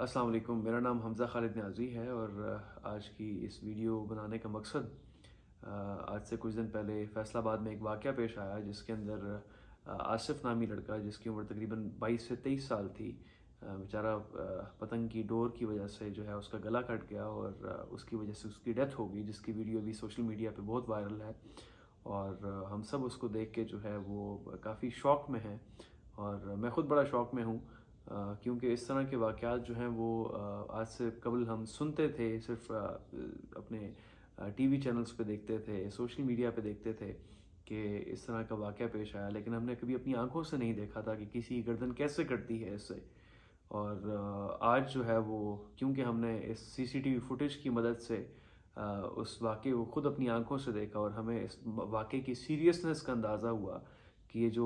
अस्सलाम वालेकुम। मेरा नाम हमज़ा खालिद न्याज़ी है और आज की इस वीडियो बनाने का मकसद आज से कुछ दिन पहले फैसलाबाद में एक वाक़या पेश आया जिसके अंदर आसिफ नामी लड़का जिसकी उम्र तकरीबन 22 से 23 साल थी, बेचारा पतंग की डोर की वजह से जो है उसका गला कट गया और उसकी वजह से उसकी डेथ हो गई, जिसकी वीडियो भी सोशल मीडिया पे बहुत वायरल है। और हम सब उसको देख के जो है वो काफ़ी शौक़ में हैं और मैं ख़ुद बड़ा शौक़ में हूँ, क्योंकि इस तरह के वाक़यात जो हैं वो आज से कबल हम सुनते थे, सिर्फ अपने टीवी चैनल्स पे देखते थे, सोशल मीडिया पे देखते थे कि इस तरह का वाक़या पेश आया, लेकिन हमने कभी अपनी आंखों से नहीं देखा था कि किसी की गर्दन कैसे कटती है इससे। और आज जो है वो, क्योंकि हमने इस सीसीटीवी फुटेज की मदद से उस वाक़े को ख़ुद अपनी आंखों से देखा और हमें इस वाक़े की सीरियसनेस का अंदाज़ा हुआ कि ये जो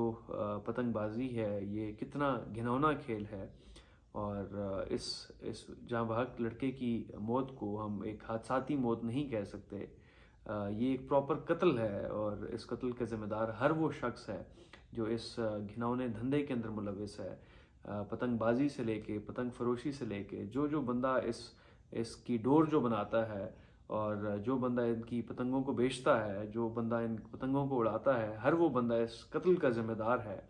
पतंगबाज़ी है ये कितना घिनौना खेल है। और इस जाँबाज़ लड़के की मौत को हम एक हादसाती मौत नहीं कह सकते, ये एक प्रॉपर कत्ल है और इस कत्ल का ज़िम्मेदार हर वो शख्स है जो इस घिनौने धंधे के अंदर मुलविस है। पतंगबाज़ी से लेके पतंग फरोशी से लेके जो बंदा इसकी डोर जो बनाता है और जो बंदा इनकी पतंगों को बेचता है, जो बंदा इन पतंगों को उड़ाता है, हर वो बंदा इस कत्ल का ज़िम्मेदार है।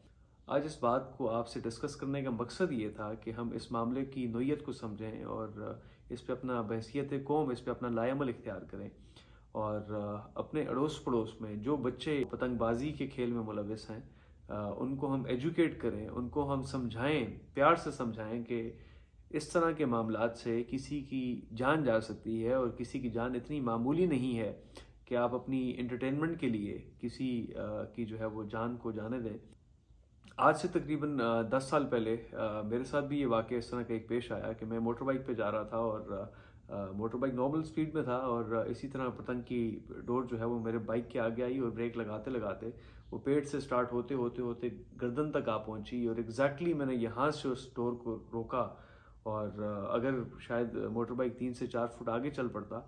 आज इस बात को आपसे डिस्कस करने का मकसद ये था कि हम इस मामले की नोयत को समझें और इस पे अपना बहसियत कौम इस पे अपना लाएमल इख्तियार करें और अपने अड़ोस पड़ोस में जो बच्चे पतंगबाज़ी के खेल में मुलविस हैं उनको हम एजुकेट करें, उनको हम समझाएं, प्यार से समझाएं कि इस तरह के मामलात से किसी की जान जा सकती है और किसी की जान इतनी मामूली नहीं है कि आप अपनी एंटरटेनमेंट के लिए किसी की जो है वो जान को जाने दें। आज से तकरीबन 10 साल पहले मेरे साथ भी ये वाक़या इस तरह का एक पेश आया कि मैं मोटर बाइक पे जा रहा था और मोटर बाइक नॉर्मल स्पीड में था और इसी तरह पतंग की डोर जो है वो मेरे बाइक के आगे आई और ब्रेक लगाते लगाते वो पेड़ से स्टार्ट होते होते होते गर्दन तक आ पहुंची और एग्जैक्टली मैंने यहाँ से उस डोर को रोका। और अगर शायद मोटर बाइक 3 से 4 फुट आगे चल पड़ता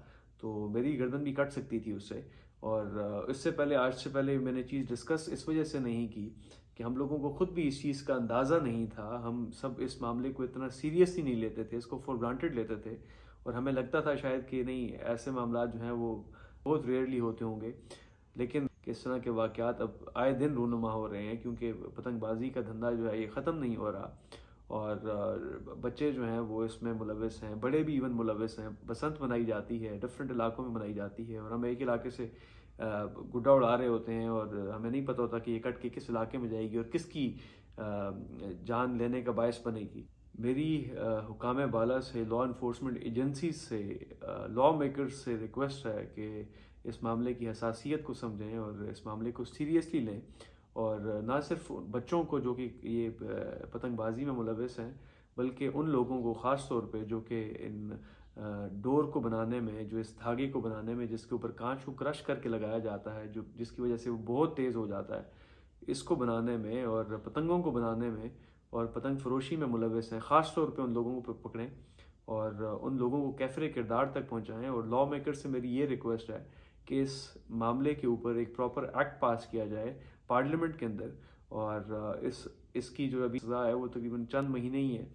तो मेरी गर्दन भी कट सकती थी उससे। और इससे पहले, आज से पहले मैंने चीज़ डिस्कस इस वजह से नहीं की कि हम लोगों को खुद भी इस चीज़ का अंदाज़ा नहीं था, हम सब इस मामले को इतना सीरियसली नहीं लेते थे, इसको फॉर ग्रांटेड लेते थे और हमें लगता था शायद कि नहीं, ऐसे मामला जो हैं वो बहुत रेयरली होते होंगे। लेकिन इस तरह के वाक़यात अब आए दिन रूनुमा हो रहे हैं क्योंकि पतंगबाज़ी का धंधा जो है ये ख़त्म नहीं हो रहा और बच्चे जो हैं वो इसमें मुलविस हैं, बड़े भी इवन मुलविस हैं। बसंत मनाई जाती है, डिफरेंट इलाकों में मनाई जाती है और हम एक इलाके से गुड्डा उड़ा रहे होते हैं और हमें नहीं पता होता कि ये कट के किस इलाके में जाएगी और किसकी जान लेने का बायस बनेगी। मेरी हुकाम बाला से, लॉ इन्फोर्समेंट एजेंसी से, लॉ मेकर्स से रिक्वेस्ट है कि इस मामले की हसासियत को समझें और इस मामले को सीरियसली लें और ना सिर्फ बच्चों को जो कि ये पतंगबाज़ी में मुलविस हैं, बल्कि उन लोगों को ख़ास तौर पे जो कि इन डोर को बनाने में, जो इस धागे को बनाने में जिसके ऊपर कांच को क्रश करके लगाया जाता है, जो जिसकी वजह से वो बहुत तेज़ हो जाता है, इसको बनाने में और पतंगों को बनाने में और पतंग फरोशी में मुलविस हैं, ख़ास तौर पे उन लोगों को पकड़ें और उन लोगों को कैफ़रे किरदार तक पहुँचाएँ। और लॉ मेकर से मेरी ये रिक्वेस्ट है कि इस मामले के ऊपर एक प्रॉपर एक्ट पास किया जाए पार्लियामेंट के अंदर और इसकी जो अभी सज़ा है वो तकरीबन चंद महीने ही है।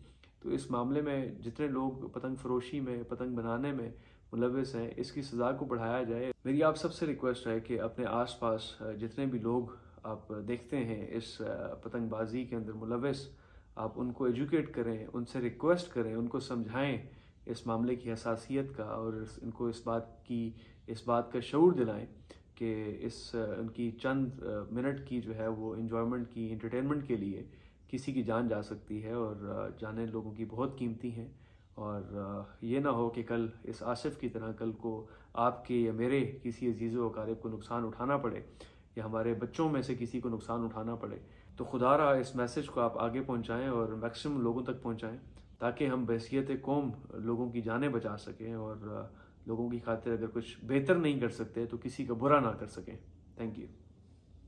तो इस मामले में जितने लोग पतंग फरोशी में, पतंग बनाने में मुलविस हैं, इसकी सज़ा को बढ़ाया जाए। मेरी आप सबसे रिक्वेस्ट है कि अपने आसपास जितने भी लोग आप देखते हैं इस पतंगबाज़ी के अंदर मुलविस, आप उनको एजुकेट करें, उनसे रिक्वेस्ट करें, उनको समझाएं इस मामले की हसासियत का और इनको इस बात का शऊर दिलाएं कि उनकी चंद मिनट की जो है वो एंजॉयमेंट की, एंटरटेनमेंट के लिए किसी की जान जा सकती है और जानें लोगों की बहुत कीमती हैं। और ये ना हो कि कल इस आसिफ की तरह कल को आपके या मेरे किसी अजीज़ व अकारिब को नुकसान उठाना पड़े या हमारे बच्चों में से किसी को नुकसान उठाना पड़े। तो खुदा रहा इस मैसेज को आप आगे पहुंचाएं और मैक्सिमम लोगों तक पहुंचाएं ताकि हम बहसियत कौम लोगों की जानें बचा सकें और लोगों की खातिर अगर कुछ बेहतर नहीं कर सकते तो किसी का बुरा ना कर सकें। Thank you.